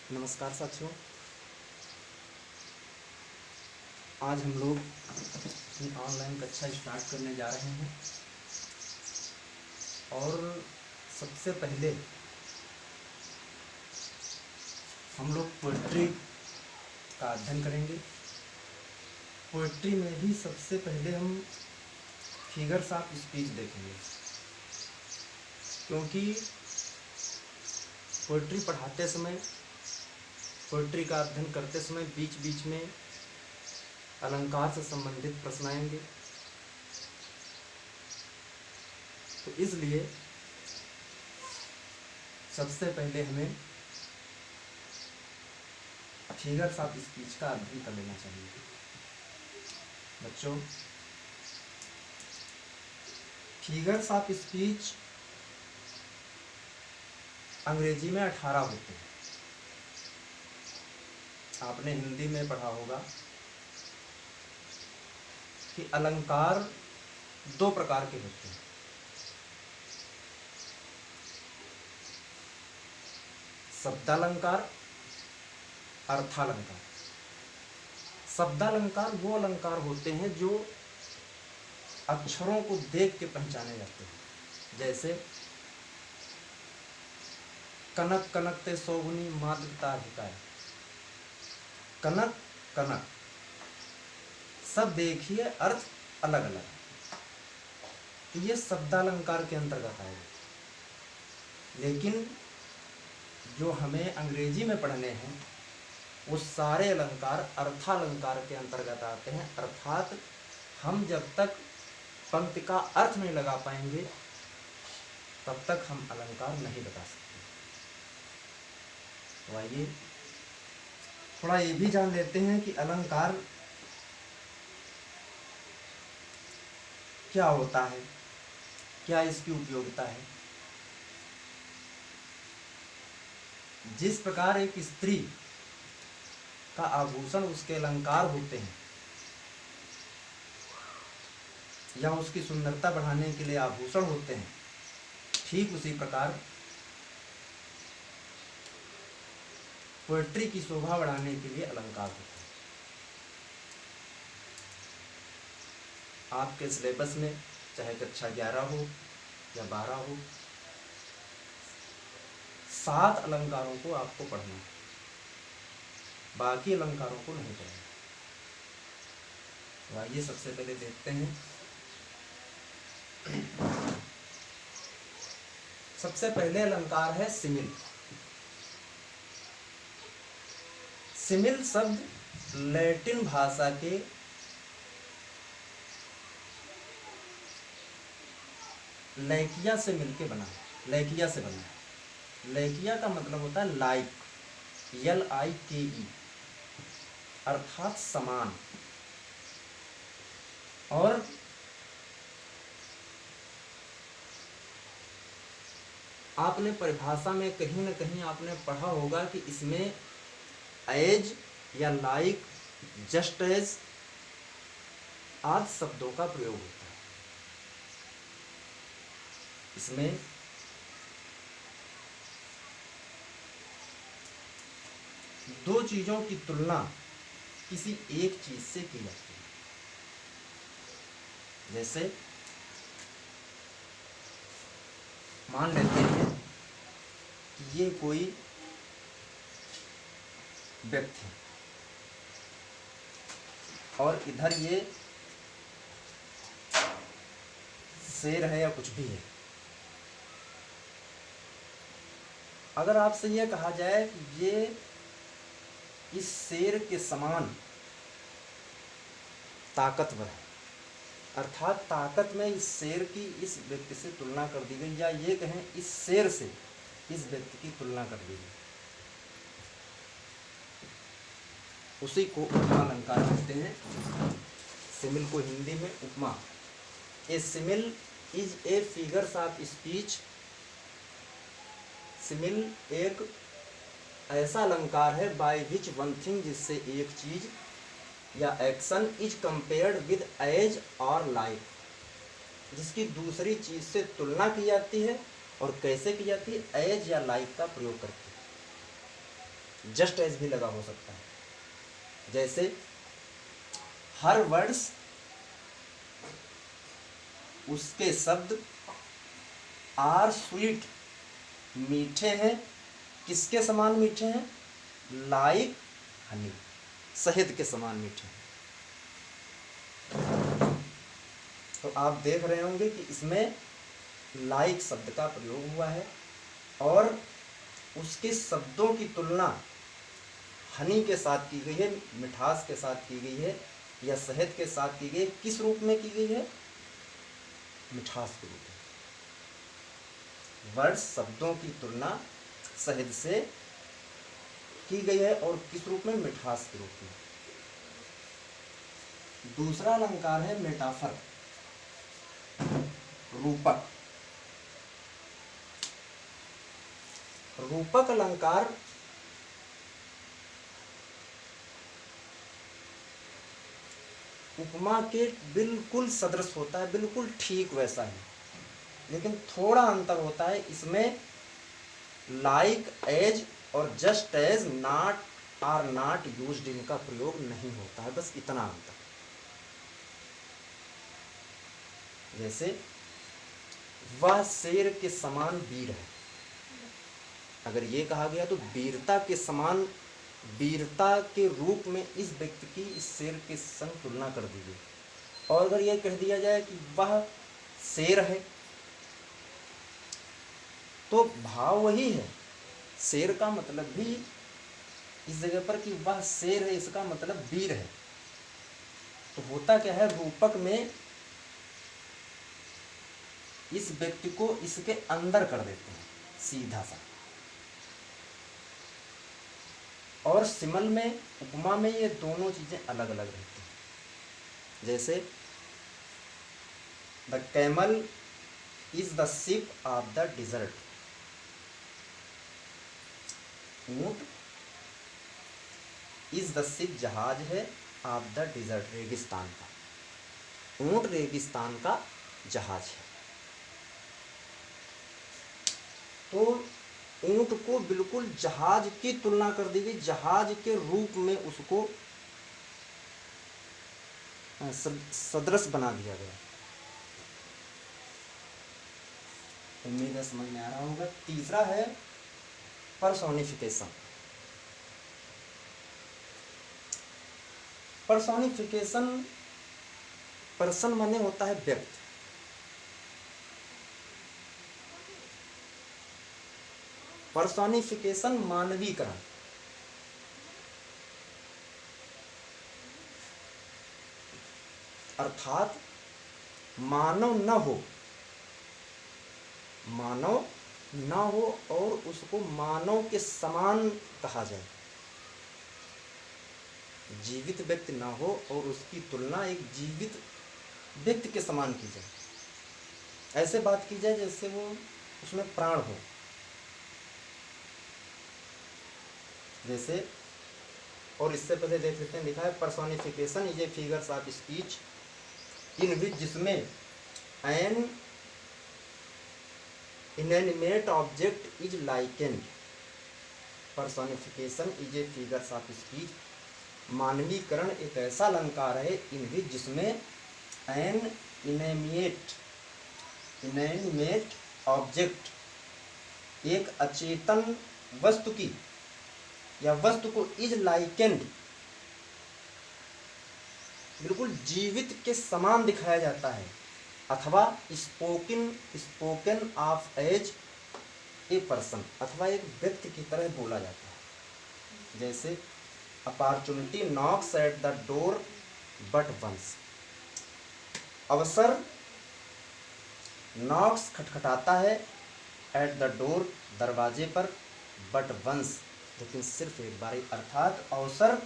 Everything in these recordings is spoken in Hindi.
नमस्कार साथियों। आज हम लोग अपनी ऑनलाइन कक्षा स्टार्ट करने जा रहे हैं और सबसे पहले हम लोग पोएट्री का अध्ययन करेंगे। पोएट्री में भी सबसे पहले हम फिगर्स ऑफ स्पीच देखेंगे, क्योंकि पोएट्री पढ़ाते समय, पोएट्री का अध्ययन करते समय बीच बीच में अलंकार से संबंधित प्रश्न आएंगे। तो इसलिए सबसे पहले हमें फिगर्स ऑफ स्पीच का अध्ययन कर लेना चाहिए। बच्चों, फिगर्स ऑफ स्पीच अंग्रेजी में 18 होते हैं। आपने हिंदी में पढ़ा होगा कि अलंकार 2 प्रकार के होते हैं। शब्दालंकार, अर्थालंकार। शब्दालंकार वो अलंकार होते हैं जो अक्षरों को देख के पहचाने जाते हैं। जैसे कनक कनकते सोगुनी मादकता हिकाय। कनक कनक सब देखिए अर्थ अलग अलग, तो ये शब्दालंकार के अंतर्गत आएगा। लेकिन जो हमें अंग्रेजी में पढ़ने हैं वो सारे अलंकार अर्थालंकार के अंतर्गत आते हैं। अर्थात हम जब तक पंक्ति का अर्थ नहीं लगा पाएंगे तब तक हम अलंकार नहीं बता सकते। तो आइए थोड़ा ये भी जान लेते हैं कि अलंकार क्या होता है, क्या इसकी उपयोगिता है। जिस प्रकार एक स्त्री का आभूषण उसके अलंकार होते हैं या उसकी सुंदरता बढ़ाने के लिए आभूषण होते हैं, ठीक उसी प्रकार पोएट्री की शोभा बढ़ाने के लिए अलंकार होते हैं। आपके सिलेबस में चाहे कक्षा 11 हो या 12 हो, 7 अलंकारों को आपको पढ़ना है, बाकी अलंकारों को नहीं पढ़ना। तो आइए सबसे पहले देखते हैं। सबसे पहले अलंकार है सिमिल। सिमिल शब्द लैटिन भाषा के लैकिया से मिलके बना है। लैकिया से बना है। लैकिया का मतलब होता है लाइक, LIKE, अर्थात समान। और आपने परिभाषा में कहीं ना कहीं आपने पढ़ा होगा कि इसमें एज या लाइक, जस्ट एज आदि शब्दों का प्रयोग होता है। इसमें दो चीजों की तुलना किसी एक चीज से की जाती है। जैसे मान लेते हैं कि ये कोई व्यक्ति है और इधर ये शेर है या कुछ भी है। अगर आपसे यह कहा जाए कि ये इस शेर के समान ताकतवर है, अर्थात ताकत में इस शेर की इस व्यक्ति से तुलना कर दी गई, या ये कहें इस शेर से इस व्यक्ति की तुलना कर दी गई, उसी को उपमा अलंकार कहते हैं। सिमिल को हिंदी में उपमा। A simile is a figures of speech. Simile एक ऐसा अलंकार है बाय विच वन थिंग, जिससे एक चीज या action is compared with as और लाइक, जिसकी दूसरी चीज से तुलना की जाती है। और कैसे की जाती है? एज या लाइक का प्रयोग करके। जस्ट एज भी लगा हो सकता है। जैसे हर वर्ड्स, उसके शब्द आर स्वीट, मीठे हैं। किसके समान मीठे हैं? लाइक हनी, शहद के समान मीठे हैं। तो आप देख रहे होंगे कि इसमें लाइक शब्द का प्रयोग हुआ है और उसके शब्दों की तुलना हनी के साथ की गई है, मिठास के साथ की गई है या शहद के साथ की गई है। किस रूप में की गई है? मिठास के रूप में। वर्ड्स, शब्दों की तुलना शहद से की गई है और किस रूप में? मिठास के रूप में। दूसरा अलंकार है मेटाफर, रूपक। रूपक अलंकार उपमा के बिल्कुल सदृश होता है, बिल्कुल ठीक वैसा ही, लेकिन थोड़ा अंतर होता है। इसमें लाइक, एज और just as, not are not used इनका प्रयोग नहीं होता है, बस इतना अंतर। जैसे वह शेर के समान वीर है, अगर ये कहा गया तो वीरता के समान, वीरता के रूप में इस व्यक्ति की इस शेर के संग तुलना कर दी गई। और अगर यह कह दिया जाए कि वह शेर है, तो भाव वही है। शेर का मतलब भी इस जगह पर कि वह शेर है, इसका मतलब वीर है। तो होता क्या है, रूपक में इस व्यक्ति को इसके अंदर कर देते हैं सीधा सा, और सिमल में, उपमा में ये दोनों चीजें अलग अलग रहती हैं। जैसे the camel is the ship of the dessert, ऊंट इज द शिप, जहाज है, ऑफ द डिजर्ट, रेगिस्तान का। ऊंट रेगिस्तान का जहाज है। तो ऊंट को बिल्कुल जहाज की तुलना कर दी गई, जहाज के रूप में उसको सदृश बना दिया गया। उम्मीद है समझ में आ रहा होगा। तीसरा है पर्सोनिफिकेशन। पर्सोनिफिकेशन, पर्सन माने होता है व्यक्ति, पर्सोनिफिकेशन मानवीकरण। अर्थात मानव न हो, मानव न हो और उसको मानव के समान कहा जाए। जीवित व्यक्ति ना हो और उसकी तुलना एक जीवित व्यक्ति के समान की जाए। ऐसे बात की जाए जैसे वो, उसमें प्राण हो। जैसे, और इससे पहले देख लेते हैं, लिखा है personification is a figures of speech in which, जिसमें an inanimate object is likened. Personification is a figures of speech, मानवीकरण एक ऐसा अलंकार है इन विच जिसमें एन इनएनिमेट ऑब्जेक्ट, एक अचेतन वस्तु की या वस्तु को इज लाइकेंड, बिल्कुल जीवित के समान दिखाया जाता है, अथवा spoken of as a person, अथवा एक व्यक्ति की तरह बोला जाता है। जैसे opportunity knocks at the door but once, अवसर नॉक्स खटखटाता है, एट द डोर दरवाजे पर, बट वंस लेकिन सिर्फ एक बार। अर्थात अवसर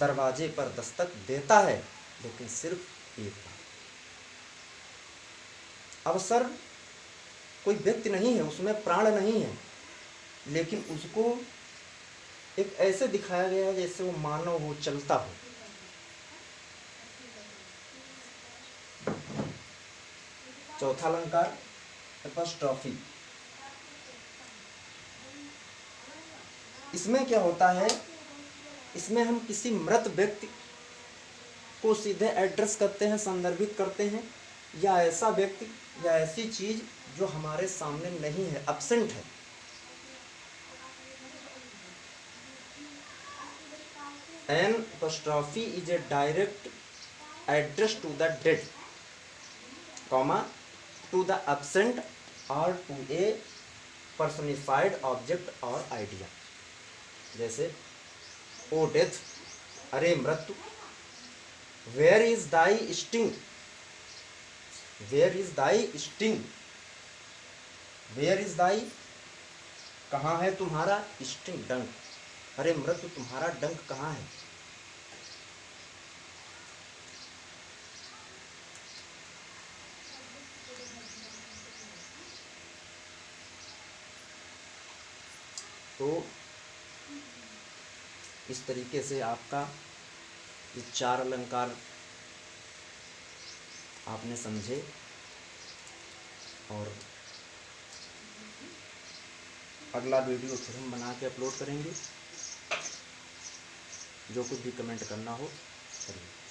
दरवाजे पर दस्तक देता है लेकिन सिर्फ एक बार। अवसर कोई व्यक्ति नहीं है, उसमें प्राण नहीं है, लेकिन उसको एक ऐसे दिखाया गया है जैसे वो मानव हो, चलता हो। चौथा अलंकार एपॉस्ट्रॉफी। इसमें क्या होता है, इसमें हम किसी मृत व्यक्ति को सीधे एड्रेस करते हैं, संदर्भित करते हैं, या ऐसा व्यक्ति या ऐसी चीज जो हमारे सामने नहीं है, एब्सेंट है। An apostrophe is a direct address to the dead, comma to the absent or to a personified object or idea. जैसे ओ डेथ, अरे मृत्यु, where is thy sting, where is thy sting, where is thy, कहाँ है तुम्हारा स्टिंग, डंक, अरे मृत्यु तुम्हारा डंक कहाँ है। तो इस तरीके से आपका ये 4 अलंकार आपने समझे, और अगला वीडियो फिर हम बना के अपलोड करेंगे। जो कुछ भी कमेंट करना हो करिए।